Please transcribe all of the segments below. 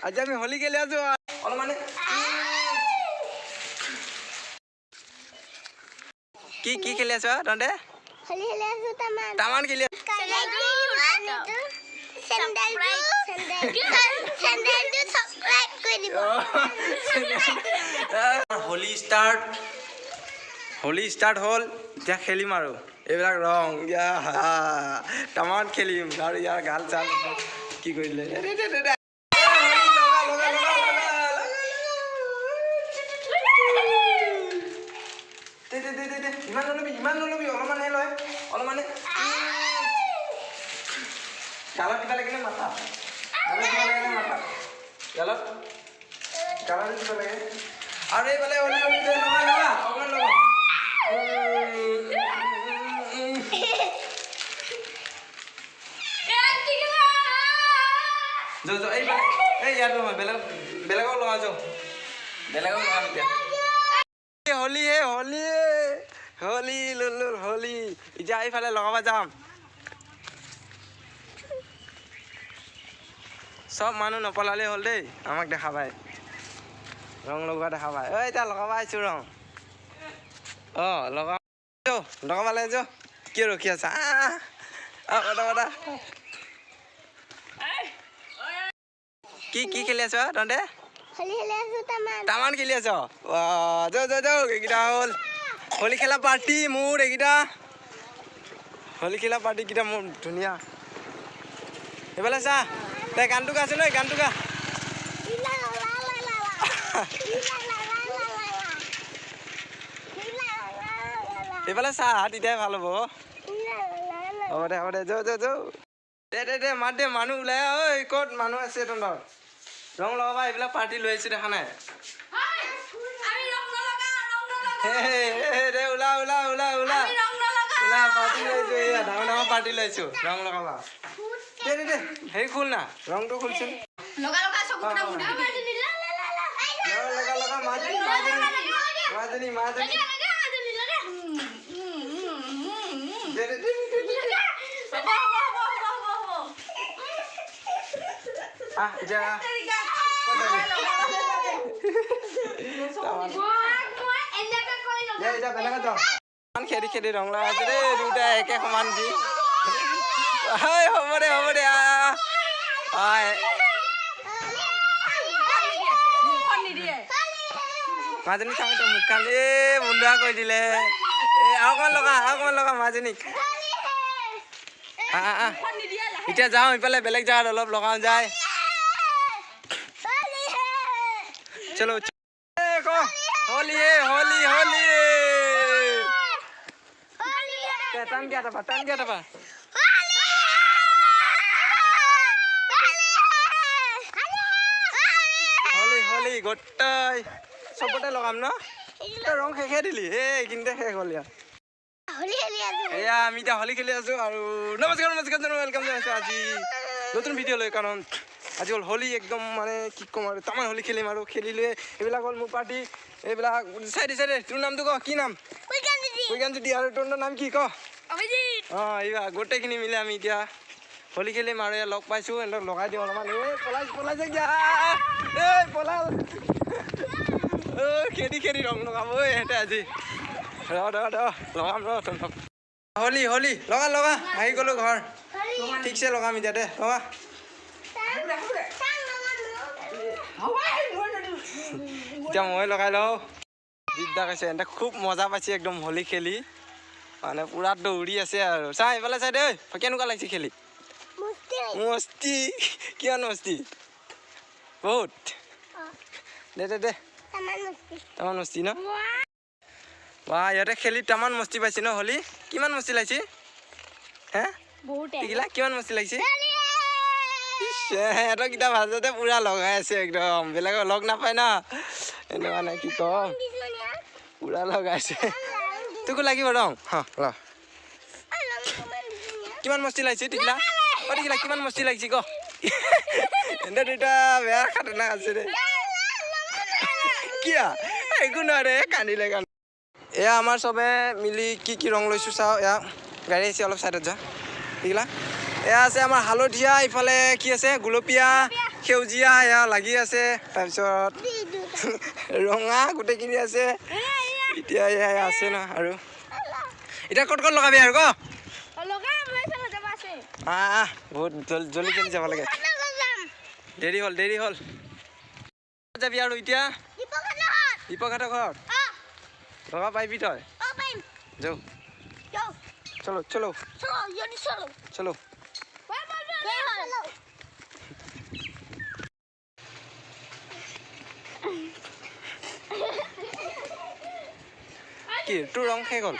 আজি আমি হোলি খেলি আছো অলপ মানে কি খেলি আছো তহঁতে হোলি খেলি আছো তামান খেলি হোলি ষ্টাৰ্ট হ'ল এতিয়া খেলিম আৰু এইবিলাক ৰং তামান খেলিম আৰু ইয়াৰ গাল চাল কি কৰিলে ইমান নলবি অলপমানহে লয় অলপমানে গালত কিবা লাগিলে মাথা গালত কিবা লাগে আৰু এইফালে অকমান ল'ব ইয়াত নহয় বেলেগক লগাই যাওঁ বেলেগক লগাম এতিয়া হোলি লুলুল হোলি এতিয়া এইফালে লগাব যাম চব মানুহ নপলালে হ'ল দেই আমাক দেখা পায় ৰং লগোৱা দেখা পায় ঐ এতিয়া লগাব আহিছোঁ ৰং লগাব লাগে কি ৰখি আছা কি খেলি আছ তহঁতে তামান খেলি আছ যাও এইকেইটা হ'ল হোলি খেলা পাৰ্টি মোৰ এইকেইটা হোলি খেলা পাৰ্টিকেইটা মোৰ ধুনীয়া এইফালে চা তাই গানটো গাইছে নহয় গানটো গা এইফালে চা তেতিয়াই ভাল হ'ব হ'ব দে যাও দে মাত দে মানুহ ওলাই ঐ ক'ত মানুহ আছে তহঁতৰ ৰং লগাবা এইবিলাক পাৰ্টি লৈ আহিছোঁ দেখা নাই ওলা পাৰ্টি লৈছোঁ এয়া ডাঙৰ পাৰ্টি লৈছোঁ ৰং লগাবা দে হেৰি খোল না ৰংটো খোলচোন লগা মাজনী খেদি ৰং লগাইছে দেই দুটাই একে সমান দি হ'ব দে মাজনী চাওঁতো মুখ খালি বন্ধুৱা কৰি দিলে অকমান লগা মাজনীক এতিয়া যাওঁ ইফালে বেলেগ জেগাত অলপ লগাওঁ যায় চলো হোলি টান গিয়া তাৰপা হোলি গোটাই চবতে লগাম ন ৰং শেষে দিলি এইখিনিতে শেষ হ'ল এয়া আমি এতিয়া হোলি খেলি আছো আৰু নমস্কাৰ ৱেলকাম জনাইছো আজি নতুন ভিডিঅ' লৈ কাৰণ আজি হ'ল হোলি একদম মানে কি ক'ম আৰু তামান হোলি খেলিম আৰু খেলিলে এইবিলাক হ'ল মোৰ পাৰ্টি এইবিলাক চাইডে তোৰ নামটো ক কি নাম জ্যোতি আৰু তোৰ নাম কি ক এইবাৰ গোটেইখিনি মিলি আমি এতিয়া হোলি খেলিম আৰু লগ পাইছোঁ সিহঁতক লগাই দিওঁ অলপমান পলাইছে পলাল খেদি ৰং লগাব ইহঁতে আজি লগাম তহঁতক হোলি লগা আহি গ'লোঁ ঘৰ ঠিকছে লগাম এতিয়া দে লগা এতিয়া মই লগাই লওঁ দিগদাৰ কৈছে এহেঁতে খুব মজা পাইছে একদম হোলি খেলি মানে পুৰা দৌৰি আছে আৰু চা এইফালে চাই দেই কেনেকুৱা লাগিছে খেলি মস্তি কিমান মস্তি বহুত দে তামান মস্তি ন ইহঁতে খেলি তামান মস্তি পাইছে ন হোলি কিমান মস্তি লাগিছে কিমান মস্তি লাগিছে সিহঁতৰ কিতাপ ভাজতে পুৰা লগাই আছে একদম বেলেগৰ লগ নাপায় ন এনেকুৱা নাই কি কম পুৰা লগাইছে তোকো লাগিব ৰং কিমান মস্তি লাগিছে টিকলা কিমান মস্তি লাগিছে ক এনে দুটা বেয়া খাতৰনাক আছে দে কিয় একো নোৱাৰে কান্দিলে এয়া আমাৰ চবে মিলি কি ৰং লৈছোঁ চাওঁ এয়া গাড়ী আহিছে অলপ চাইডত যা দেখিলা এয়া আছে আমাৰ হালধীয়া ইফালে কি আছে গুলপীয়া সেউজীয়া এয়া লাগি আছে তাৰপিছত ৰঙা গোটেইখিনি আছে এতিয়া এয়া আছে না আৰু এতিয়া ক'ত লগাবি আৰু ক বহুত জলদি জলদি যাব লাগে দেৰি হ'ল যাবি আৰু এতিয়া দীপকহঁতৰ ঘৰত লগাব পাৰিবি তই যাও চলো চলো চলো কি তোৰ ৰং শেষ হ'ল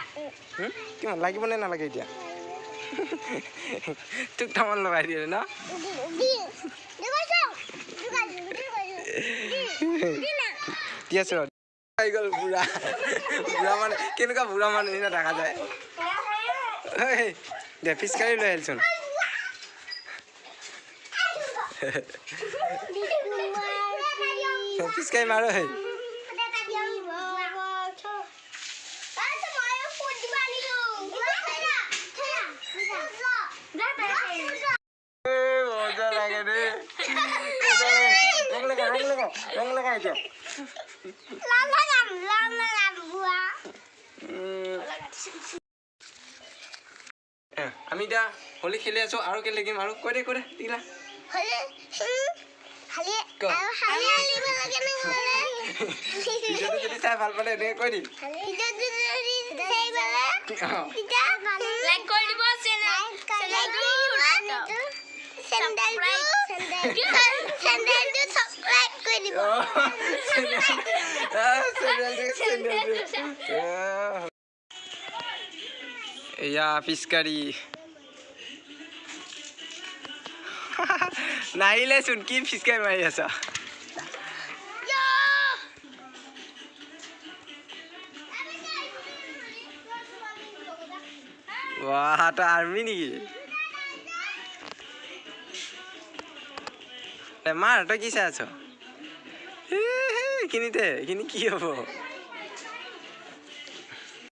কিমান লাগিব নে নালাগে এতিয়া তোক তামান লগাই দিয়ে ন দি আছো আহি গ'ল বুঢ়া মানে কেনেকুৱা বুঢ়া মানুহ নিচিনা দেখা যায় দে ফিচকাৰী লৈ আহিলচোন ফিচকাৰী মাৰো হে মজা লাগে ৰে ৰং লাগা এতিয়া আমি এতিয়া হোলী খেলি আছো আৰু কেলে গেম আৰু কৈ দে দিলা যদি চাই ভাল পালে এনেকে কৈ দিম এয়া ফিচকাৰী নাহিলেচোন কি ফিচকাৰী মাৰি আছা বাহ তই আৰ্মি নেকি মাৰ তই কি চাই আছ এইখিনিতে এইখিনি কি হ'ব